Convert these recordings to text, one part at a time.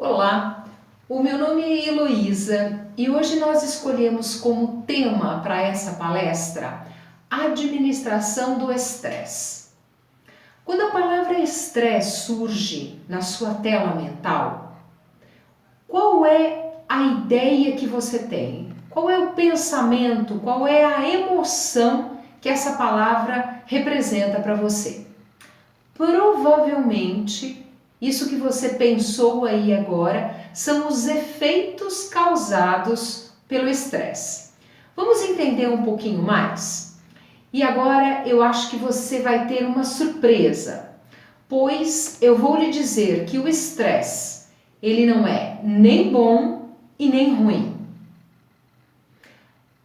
Olá, o meu nome é Heloísa e hoje nós escolhemos como tema para essa palestra administração do estresse. Quando a palavra estresse surge na sua tela mental, qual é a ideia que você tem? Qual é o pensamento, qual é a emoção que essa palavra representa para você? Provavelmente, isso que você pensou aí agora são os efeitos causados pelo estresse. Vamos entender um pouquinho mais? E agora eu acho que você vai ter uma surpresa, pois eu vou lhe dizer que o estresse, ele não é nem bom e nem ruim.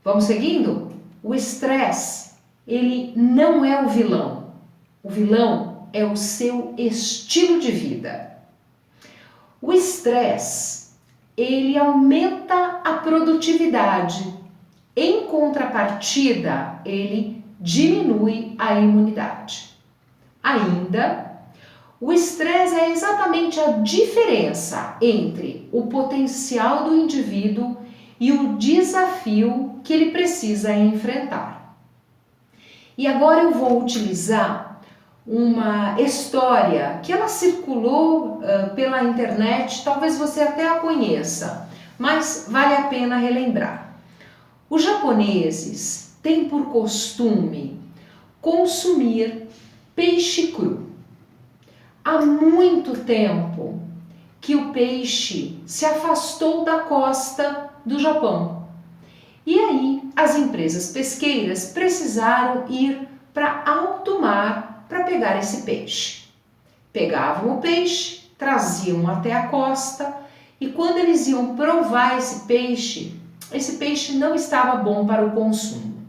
Vamos seguindo? O estresse, ele não é o vilão. O vilão é o seu estilo de vida. O estresse, ele aumenta a produtividade. Em contrapartida, ele diminui a imunidade. Ainda, o estresse é exatamente a diferença entre o potencial do indivíduo e o desafio que ele precisa enfrentar. E agora eu vou utilizar uma história que ela circulou pela internet, talvez você até a conheça, mas vale a pena relembrar. Os japoneses têm por costume consumir peixe cru. Há muito tempo que o peixe se afastou da costa do Japão. E aí as empresas pesqueiras precisaram ir para alto mar para pegar esse peixe. Pegavam o peixe, traziam até a costa e quando eles iam provar esse peixe não estava bom para o consumo.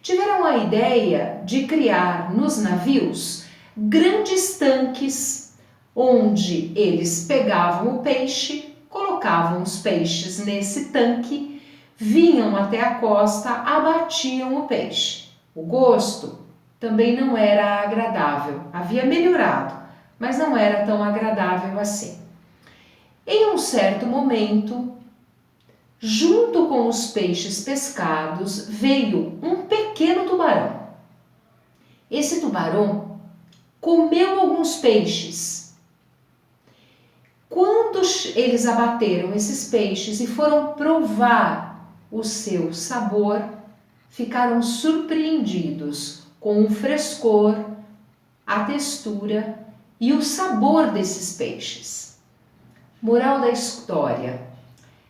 Tiveram a ideia de criar nos navios grandes tanques onde eles pegavam o peixe, colocavam os peixes nesse tanque, vinham até a costa, abatiam o peixe. O gosto também não era agradável, havia melhorado, mas não era tão agradável assim. Em um certo momento, junto com os peixes pescados, veio um pequeno tubarão. Esse tubarão comeu alguns peixes. Quando eles abateram esses peixes e foram provar o seu sabor, ficaram surpreendidos com o frescor, a textura e o sabor desses peixes. Moral da história: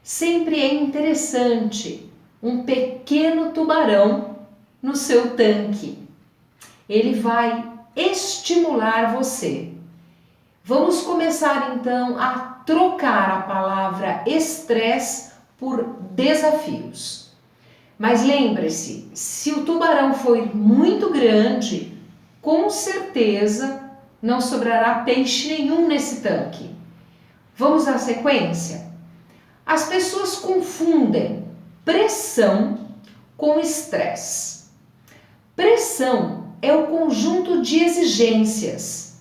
sempre é interessante um pequeno tubarão no seu tanque. Ele vai estimular você. Vamos começar então a trocar a palavra estresse por desafios. Mas lembre-se, se o tubarão for muito grande, com certeza não sobrará peixe nenhum nesse tanque. Vamos à sequência? As pessoas confundem pressão com estresse. Pressão é o conjunto de exigências,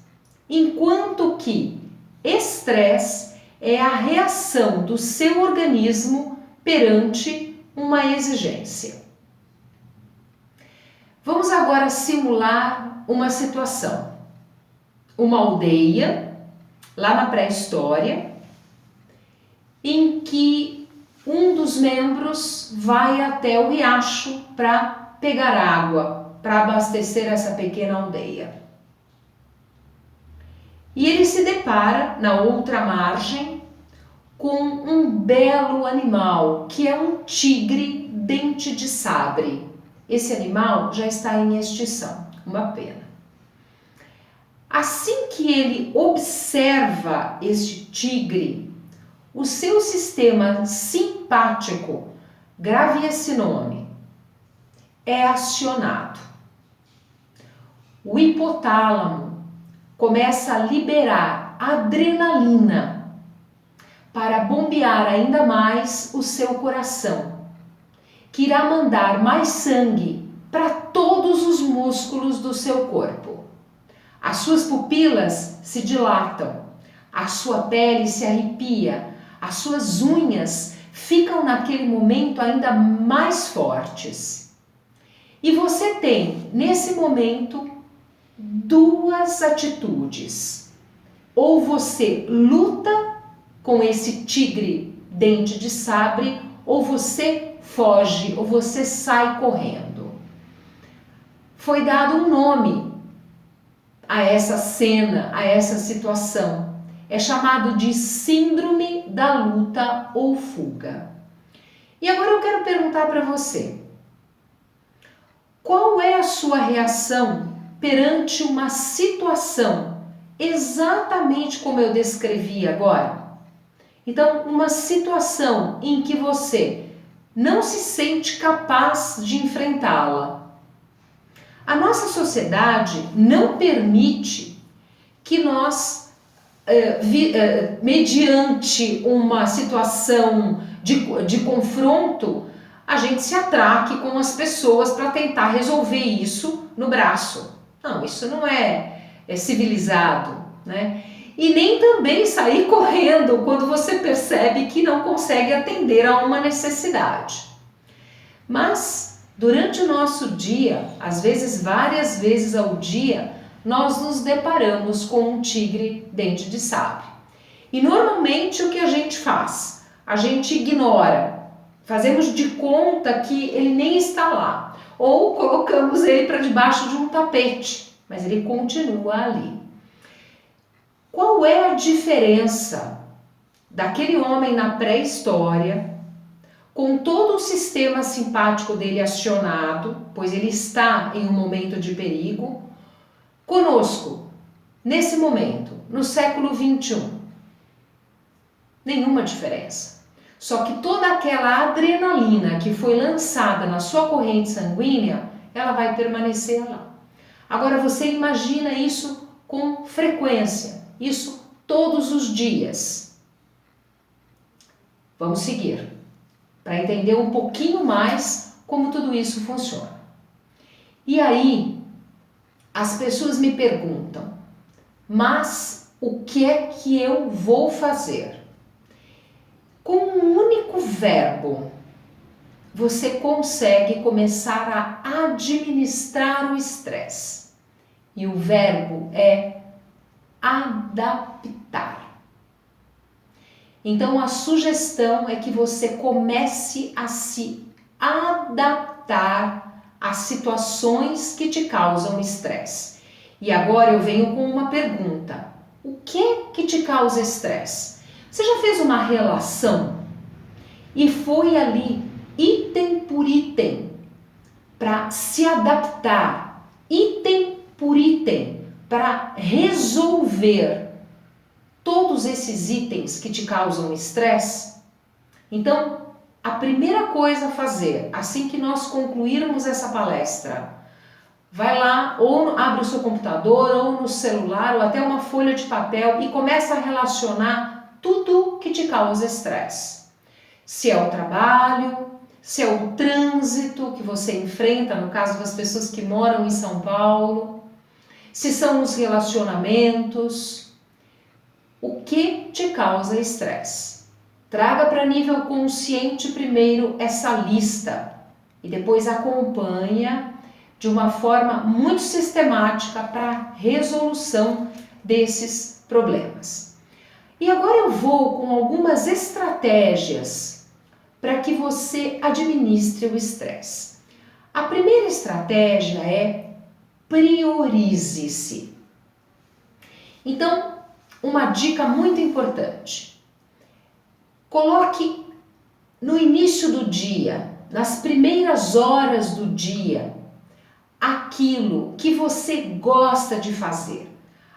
enquanto que estresse é a reação do seu organismo perante uma exigência. Vamos agora simular uma situação. Uma aldeia, lá na pré-história, em que um dos membros vai até o riacho para pegar água, para abastecer essa pequena aldeia. E ele se depara na outra margem com um belo animal, que é um tigre dente de sabre. Esse animal já está em extinção, uma pena. Assim que ele observa este tigre, o seu sistema simpático, grave esse nome, é acionado. O hipotálamo começa a liberar adrenalina para bombear ainda mais o seu coração, que irá mandar mais sangue para todos os músculos do seu corpo. As suas pupilas se dilatam, a sua pele se arrepia, as suas unhas ficam naquele momento ainda mais fortes. E você tem, nesse momento, duas atitudes. Ou você luta com esse tigre dente de sabre, ou você foge, ou você sai correndo. Foi dado um nome a essa cena, a essa situação. É chamado de síndrome da luta ou fuga. E agora eu quero perguntar para você: qual é a sua reação perante uma situação exatamente como eu descrevi agora? Então, uma situação em que você não se sente capaz de enfrentá-la. A nossa sociedade não permite que nós, mediante uma situação de confronto, a gente se atraque com as pessoas para tentar resolver isso no braço. Não, isso não é civilizado, né? E nem também sair correndo quando você percebe que não consegue atender a uma necessidade. Mas durante o nosso dia, às vezes várias vezes ao dia, nós nos deparamos com um tigre dente de sabre. E normalmente o que a gente faz? A gente ignora, fazemos de conta que ele nem está lá, ou colocamos ele para debaixo de um tapete, mas ele continua ali. Qual é a diferença daquele homem na pré-história, com todo o sistema simpático dele acionado, pois ele está em um momento de perigo, conosco, nesse momento, no século 21? Nenhuma diferença. Só que toda aquela adrenalina que foi lançada na sua corrente sanguínea, ela vai permanecer lá. Agora você imagina isso com frequência, isso todos os dias. Vamos seguir, para entender um pouquinho mais como tudo isso funciona. E aí, as pessoas me perguntam, mas o que é que eu vou fazer? Com um único verbo, você consegue começar a administrar o estresse. E o verbo é adaptar. Então a sugestão é que você comece a se adaptar às situações que te causam estresse. E agora eu venho com uma pergunta: o que te causa estresse? Você já fez uma relação e foi ali item por item para se adaptar, item por item, para resolver todos esses itens que te causam estresse? Então, a primeira coisa a fazer, assim que nós concluirmos essa palestra, vai lá, ou abre o seu computador, ou no celular, ou até uma folha de papel e começa a relacionar tudo que te causa estresse. Se é o trabalho, se é o trânsito que você enfrenta, no caso das pessoas que moram em São Paulo, se são os relacionamentos, o que te causa estresse. Traga para nível consciente primeiro essa lista e depois acompanha de uma forma muito sistemática para a resolução desses problemas. E agora eu vou com algumas estratégias para que você administre o estresse. A primeira estratégia é priorize-se. Então, uma dica muito importante: coloque no início do dia, nas primeiras horas do dia, aquilo que você gosta de fazer,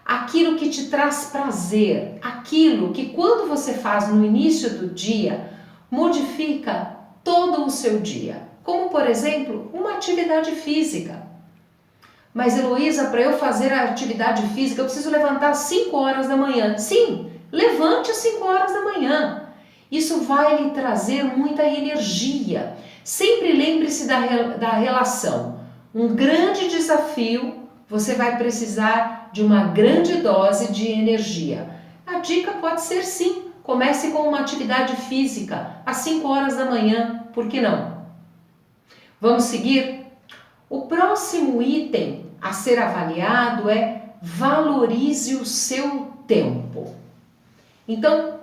aquilo que te traz prazer, aquilo que quando você faz no início do dia, modifica todo o seu dia. Como, por exemplo, uma atividade física. Mas, Heloísa, para eu fazer a atividade física, eu preciso levantar às 5 horas da manhã. Sim, levante às 5 horas da manhã. Isso vai lhe trazer muita energia. Sempre lembre-se da relação. Um grande desafio, você vai precisar de uma grande dose de energia. A dica pode ser sim, comece com uma atividade física às 5 horas da manhã, por que não? Vamos seguir? O próximo item a ser avaliado é valorize o seu tempo. Então,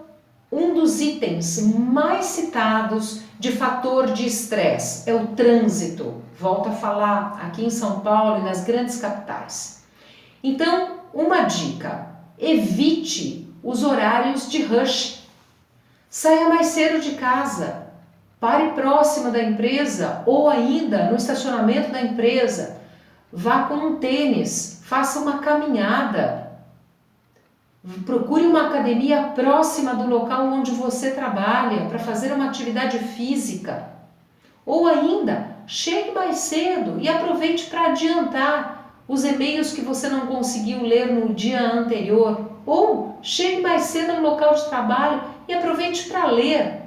um dos itens mais citados de fator de estresse é o trânsito. Volto a falar aqui em São Paulo e nas grandes capitais. Então, uma dica: evite os horários de rush. Saia mais cedo de casa. Pare próxima da empresa ou ainda no estacionamento da empresa. Vá com um tênis, faça uma caminhada. Procure uma academia próxima do local onde você trabalha para fazer uma atividade física. Ou ainda, chegue mais cedo e aproveite para adiantar os e-mails que você não conseguiu ler no dia anterior. Ou chegue mais cedo no local de trabalho e aproveite para ler.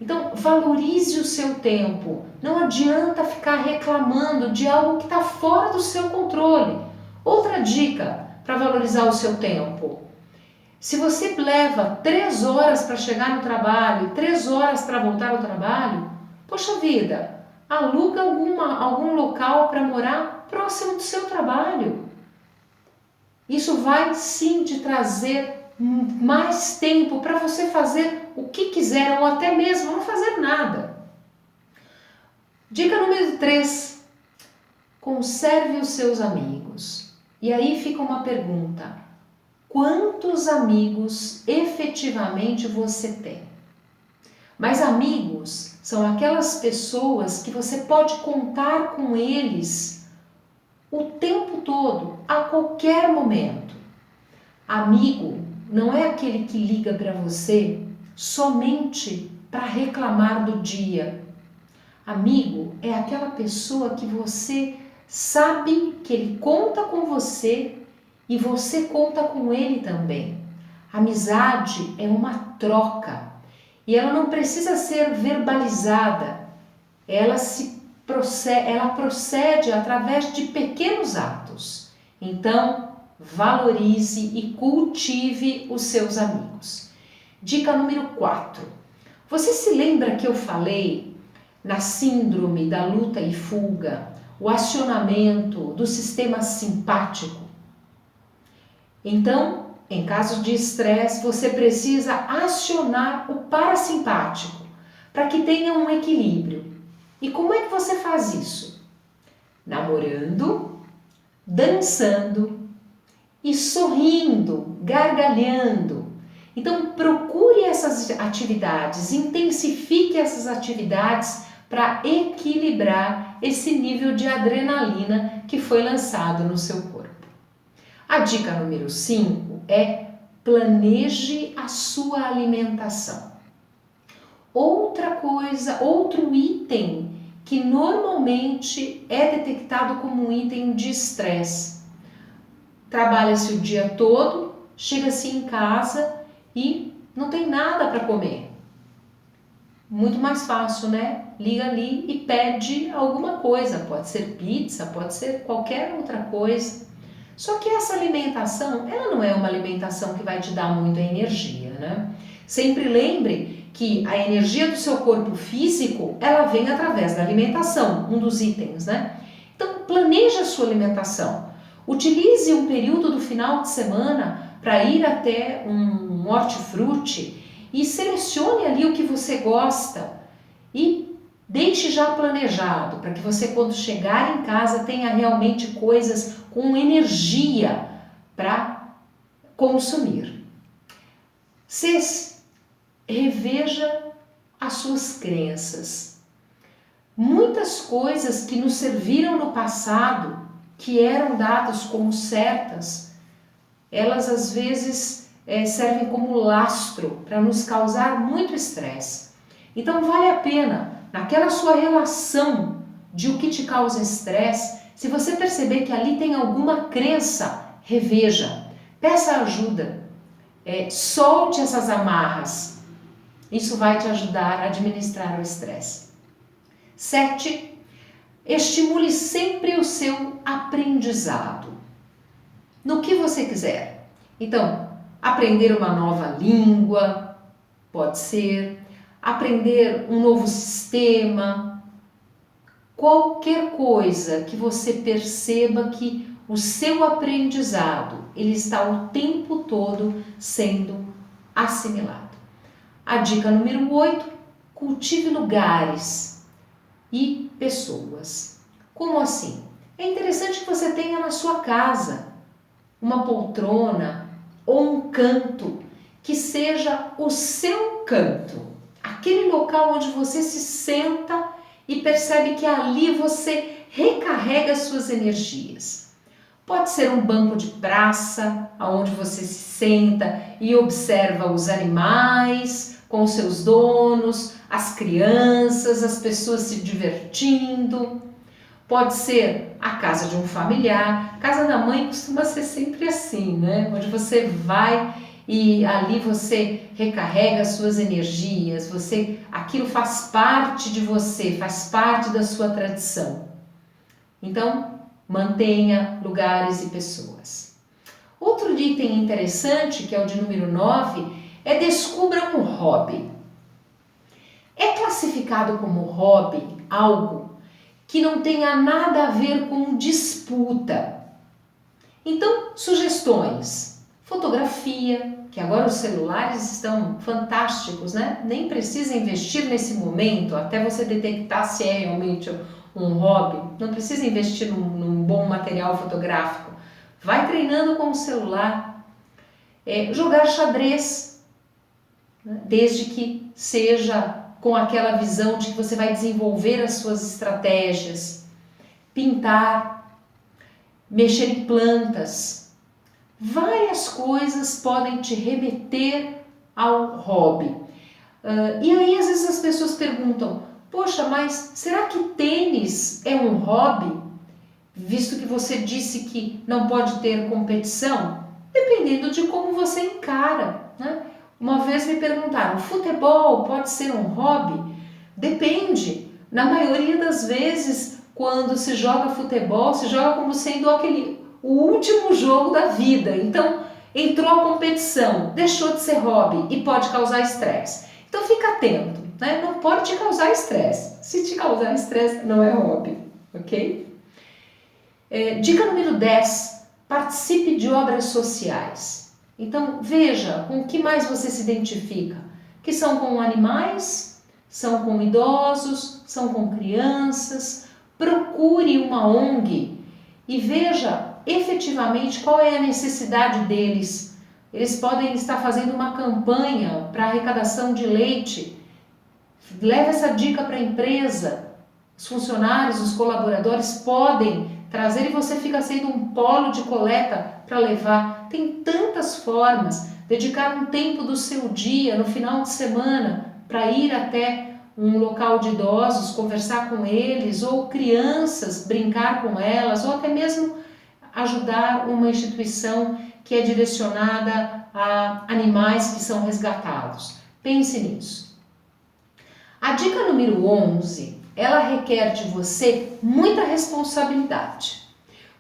Então, valorize o seu tempo. Não adianta ficar reclamando de algo que está fora do seu controle. Outra dica para valorizar o seu tempo. Se você leva 3 horas para chegar no trabalho e 3 horas para voltar ao trabalho, poxa vida, aluga algum local para morar próximo do seu trabalho. Isso vai sim te trazer mais tempo para você fazer o que quiser ou até mesmo não fazer nada. Dica número 3. Conserve os seus amigos. E aí fica uma pergunta: quantos amigos efetivamente você tem? Mas amigos são aquelas pessoas que você pode contar com eles o tempo todo, a qualquer momento. Amigo não é aquele que liga para você somente para reclamar do dia. Amigo é aquela pessoa que você sabe que ele conta com você e você conta com ele também. Amizade é uma troca e ela não precisa ser verbalizada. Ela procede através de pequenos atos. Então, valorize e cultive os seus amigos. Dica número 4. Você se lembra que eu falei na síndrome da luta e fuga, o acionamento do sistema simpático? Então, em caso de estresse, você precisa acionar o parasimpático para que tenha um equilíbrio. E como é que você faz isso? Namorando, dançando e sorrindo, gargalhando. Então procure essas atividades, intensifique essas atividades para equilibrar esse nível de adrenalina que foi lançado no seu corpo. A dica número 5 é planeje a sua alimentação. Outra coisa, outro item que normalmente é detectado como um item de estresse. Trabalha-se o dia todo, chega-se em casa e não tem nada para comer. Muito mais fácil, né? Liga ali e pede alguma coisa. Pode ser pizza, pode ser qualquer outra coisa. Só que essa alimentação, ela não é uma alimentação que vai te dar muita energia, né? Sempre lembre que a energia do seu corpo físico, ela vem através da alimentação, um dos itens, né? Então, planeje a sua alimentação. Utilize um período do final de semana para ir até um hortifruti e selecione ali o que você gosta e deixe já planejado para que você, quando chegar em casa, tenha realmente coisas com energia para consumir. 6. Reveja as suas crenças. Muitas coisas que nos serviram no passado, que eram dadas como certas, elas às vezes servem como lastro para nos causar muito estresse. Então vale a pena, naquela sua relação de o que te causa estresse, se você perceber que ali tem alguma crença, reveja, peça ajuda, solte essas amarras. Isso vai te ajudar a administrar o estresse. 7. Estimule sempre o seu aprendizado. No que você quiser. Então, aprender uma nova língua, pode ser, aprender um novo sistema, qualquer coisa que você perceba que o seu aprendizado, ele está o tempo todo sendo assimilado. A dica número 8, cultive lugares e pessoas. Como assim? É interessante que você tenha na sua casa uma poltrona ou um canto que seja o seu canto, aquele local onde você se senta e percebe que ali você recarrega as suas energias. Pode ser um banco de praça, onde você se senta e observa os animais com seus donos, as crianças, as pessoas se divertindo. Pode ser a casa de um familiar. Casa da mãe costuma ser sempre assim, né? Onde você vai e ali você recarrega as suas energias, aquilo faz parte de você, faz parte da sua tradição. Então, mantenha lugares e pessoas. Outro item interessante, que é o de número 9, é descubra um hobby. É classificado como hobby algo que não tenha nada a ver com disputa. Então, sugestões: fotografia, que agora os celulares estão fantásticos, né? Nem precisa investir nesse momento até você detectar se é realmente um hobby. Não precisa investir num bom material fotográfico. Vai treinando com o celular. Jogar xadrez, né? Desde que seja com aquela visão de que você vai desenvolver as suas estratégias. Pintar, mexer em plantas. Várias coisas podem te remeter ao hobby. E aí às vezes as pessoas perguntam: poxa, mas será que tênis é um hobby? Visto que você disse que não pode ter competição, dependendo de como você encara, né? Uma vez me perguntaram: futebol pode ser um hobby? Depende. Na maioria das vezes, quando se joga futebol, se joga como sendo o último jogo da vida. Então, entrou a competição, deixou de ser hobby e pode causar estresse. Então, fica atento, né? Não pode te causar estresse. Se te causar estresse, não é hobby, ok? Dica número 10, participe de obras sociais. Então, veja com o que mais você se identifica, que são com animais, são com idosos, são com crianças. Procure uma ONG e veja efetivamente qual é a necessidade deles. Eles podem estar fazendo uma campanha para arrecadação de leite. Leve essa dica para a empresa. Os funcionários, os colaboradores podem trazer e você fica sendo um polo de coleta para levar. Tem tantas formas. Dedicar um tempo do seu dia, no final de semana, para ir até um local de idosos, conversar com eles, ou crianças, brincar com elas, ou até mesmo ajudar uma instituição que é direcionada a animais que são resgatados. Pense nisso. A dica número 11, ela requer de você muita responsabilidade,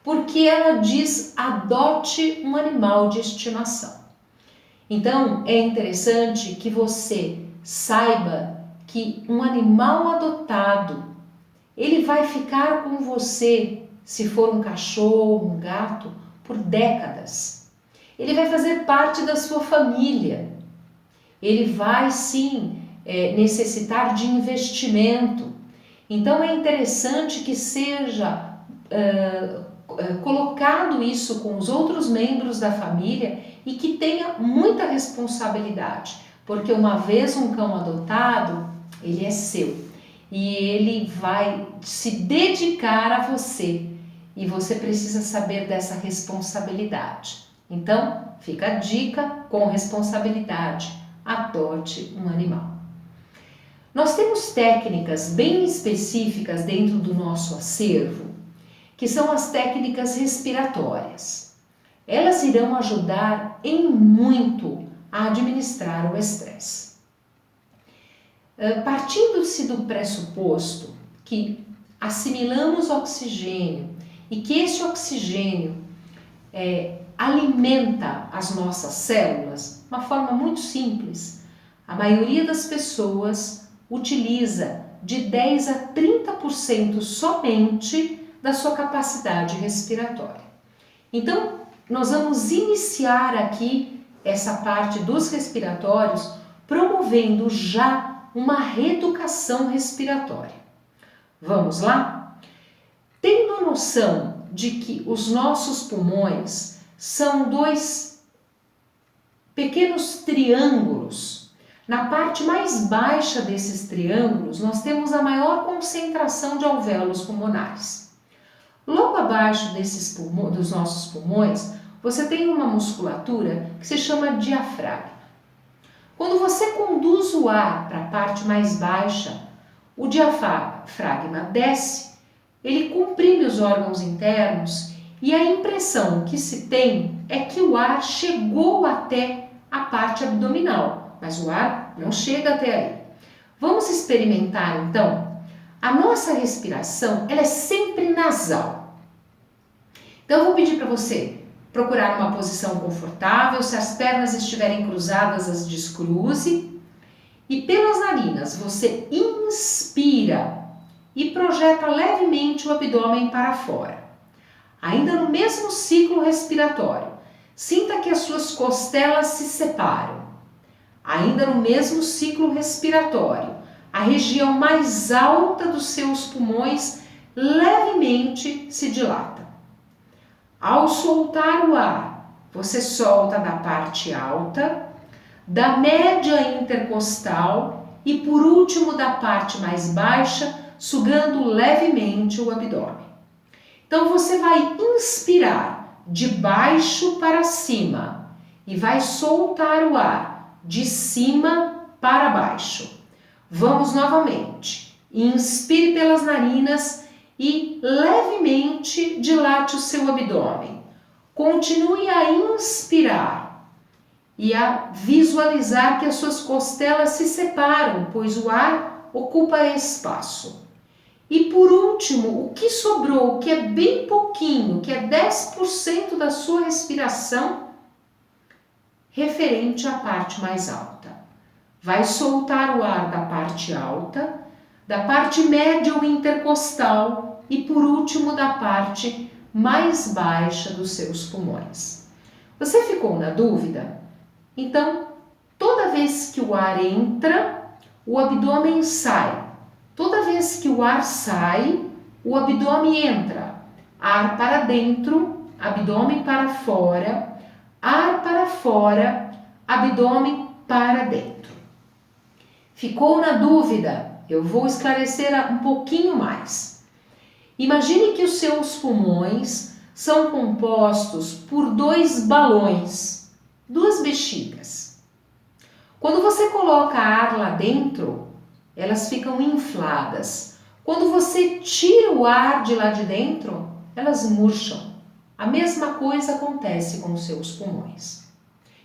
porque ela diz: adote um animal de estimação. Então, é interessante que você saiba que um animal adotado, ele vai ficar com você, se for um cachorro, um gato, por décadas. Ele vai fazer parte da sua família. Ele vai, sim, necessitar de investimento. Então, é interessante que seja colocado isso com os outros membros da família e que tenha muita responsabilidade, porque uma vez um cão adotado, ele é seu e ele vai se dedicar a você e você precisa saber dessa responsabilidade. Então, fica a dica: com responsabilidade, adote um animal. Nós temos técnicas bem específicas dentro do nosso acervo, que são as técnicas respiratórias. Elas irão ajudar em muito a administrar o estresse. Partindo-se do pressuposto que assimilamos oxigênio e que esse oxigênio alimenta as nossas células? Uma forma muito simples. A maioria das pessoas utiliza de 10 a 30% somente da sua capacidade respiratória. Então, nós vamos iniciar aqui essa parte dos respiratórios promovendo já uma reeducação respiratória. Vamos lá? Tendo noção de que os nossos pulmões são dois pequenos triângulos. Na parte mais baixa desses triângulos, nós temos a maior concentração de alvéolos pulmonares. Logo abaixo dos nossos pulmões, você tem uma musculatura que se chama diafragma. Quando você conduz o ar para a parte mais baixa, o diafragma desce, ele comprime os órgãos internos e a impressão que se tem é que o ar chegou até a parte abdominal, mas o ar não chega até aí. Vamos experimentar então? A nossa respiração, ela é sempre nasal. Então eu vou pedir para você procurar uma posição confortável, se as pernas estiverem cruzadas, as descruze. E pelas narinas, você inspira e projeta levemente o abdômen para fora. Ainda no mesmo ciclo respiratório, sinta que as suas costelas se separam. Ainda no mesmo ciclo respiratório, a região mais alta dos seus pulmões levemente se dilata. Ao soltar o ar, você solta da parte alta, da média intercostal e por último da parte mais baixa, sugando levemente o abdômen. Então você vai inspirar de baixo para cima e vai soltar o ar de cima para baixo. Vamos novamente. Inspire pelas narinas e levemente dilate o seu abdômen. Continue a inspirar e a visualizar que as suas costelas se separam, pois o ar ocupa espaço. E por último, o que sobrou, que é bem pouquinho, que é 10% da sua respiração, referente à parte mais alta. Vai soltar o ar da parte alta, da parte média ou intercostal e por último da parte mais baixa dos seus pulmões. Você ficou na dúvida? Então, toda vez que o ar entra, o abdômen sai. Toda vez que o ar sai, o abdômen entra. Ar para dentro, abdômen para fora. Ar para fora, abdômen para dentro. Ficou na dúvida? Eu vou esclarecer um pouquinho mais. Imagine que os seus pulmões são compostos por dois balões, duas bexigas. Quando você coloca ar lá dentro, elas ficam infladas. Quando você tira o ar de lá de dentro, elas murcham. A mesma coisa acontece com os seus pulmões.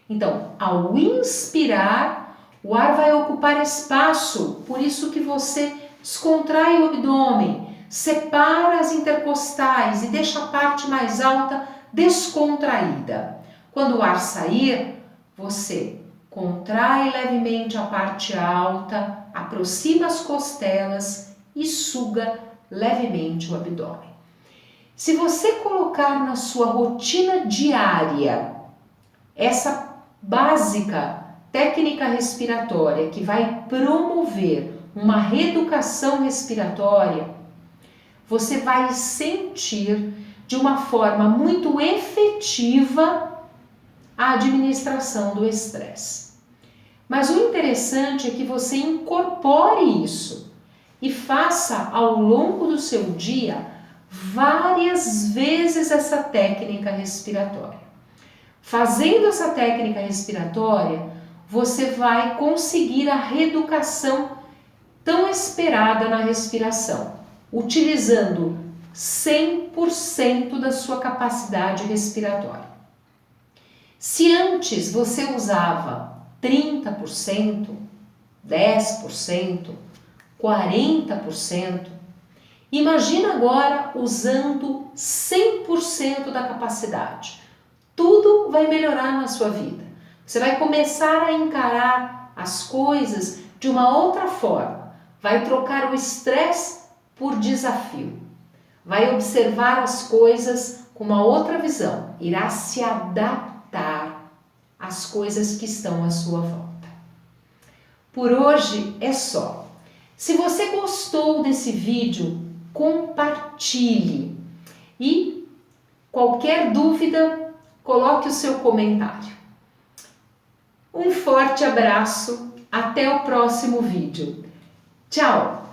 Então, ao inspirar, o ar vai ocupar espaço, por isso que você descontrai o abdômen, separa as intercostais e deixa a parte mais alta descontraída. Quando o ar sair, você contrai levemente a parte alta, aproxima as costelas e suga levemente o abdômen. Se você colocar na sua rotina diária essa básica técnica respiratória que vai promover uma reeducação respiratória, você vai sentir de uma forma muito efetiva a administração do estresse. Mas o interessante é que você incorpore isso e faça ao longo do seu dia várias vezes essa técnica respiratória. Fazendo essa técnica respiratória, você vai conseguir a reeducação tão esperada na respiração, utilizando 100% da sua capacidade respiratória. Se antes você usava 30%, 10%, 40%, imagina agora usando 100% da capacidade. Tudo tudo vai melhorar na sua vida. Você vai começar a encarar as coisas de uma outra forma. Vai trocar o estresse por desafio. Vai observar as coisas com uma outra visão. Irá se adaptar às coisas que estão à sua volta. Por hoje é só. Se você gostou desse vídeo, compartilhe. E qualquer dúvida, coloque o seu comentário. Um forte abraço, até o próximo vídeo. Tchau!